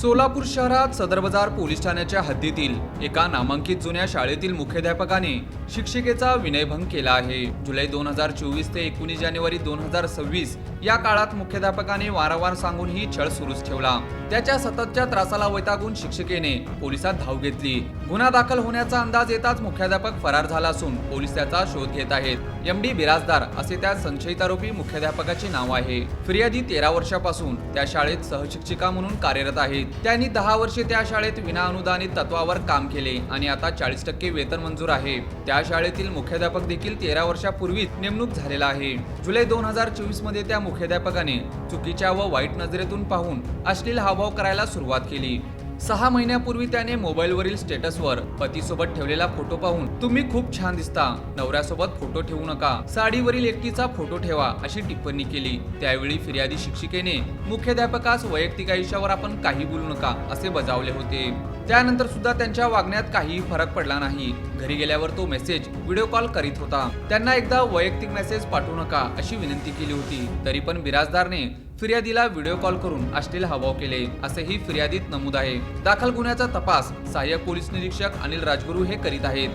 सोलापूर शहरात सदर बाजार पोलीस ठाण्याच्या हद्दीतील एका नामांकित जुन्या शाळेतील मुख्याध्यापकाने शिक्षिकेचा विनयभंग केला आहे। जुलै 2024 ते 19 जानेवारी 2026 या काळात मुख्याध्यापकाने वारंवार सांगून ही छळ सुरूच ठेवला। त्याच्या सततच्या त्रासाला वैतागून शिक्षिकेने पोलिसात धाव घेतली। गुन्हा दाखल होण्याचा अंदाज येताच मुख्याध्यापक फरार झाला असून पोलीस त्याचा शोध घेत आहेत। एमडी बिराजदार असे त्या संशयित आरोपी मुख्याध्यापकाचे नाव आहे। फिर्यादी 13 वर्षापासून त्या शाळेत सहशिक्षिका म्हणून कार्यरत आहेत। त्यांनी 10 वर्षे त्या शाळेत विनाअनुदानित तत्वावर काम केले आणि आता 40% वेतन मंजूर आहे। त्या शाळेतील मुख्याध्यापक देखील 13 वर्षापूर्वीच नेमणूक झालेला आहे। जुलै 2024 मध्ये त्या मुख्याध्यापकाने चुकीच्या व वाईट नजरेतून पाहून अश्लील हावभाव करायला सुरुवात केली। 6 महिन्यापूर्वी त्याने मोबाईलवरील स्टेटसवर पतीसोबत ठेवलेला फोटो पाहून तुम्ही खूप छान दिसता, नवऱ्यासोबत फोटो ठेवू नका, साडीवरील एकटीचा फोटो ठेवा अशी टिप्पणी केली। त्यावेळी फिर्यादी शिक्षिकेने मुख्याध्यापकास वैयक्तिक आयुष्यावर आपण काही बोलू नका असे बजावले होते। त्यानंतर सुद्धा त्यांच्या वागण्यात काहीही फरक पडला नाही। घरी गेल्यावर तो मेसेज व्हिडिओ कॉल करीत होता। त्यांना एकदा वैयक्तिक मेसेज पाठवू नका अशी विनंती केली होती, तरी पण बिराजदारने फिर्यादीला व्हिडिओ कॉल करून अश्लील हावभाव केले असेही फिर्यादीत नमूद आहे। दाखल गुन्ह्याचा तपास सहाय्यक पोलीस निरीक्षक अनिल राजगुरू हे करीत आहेत।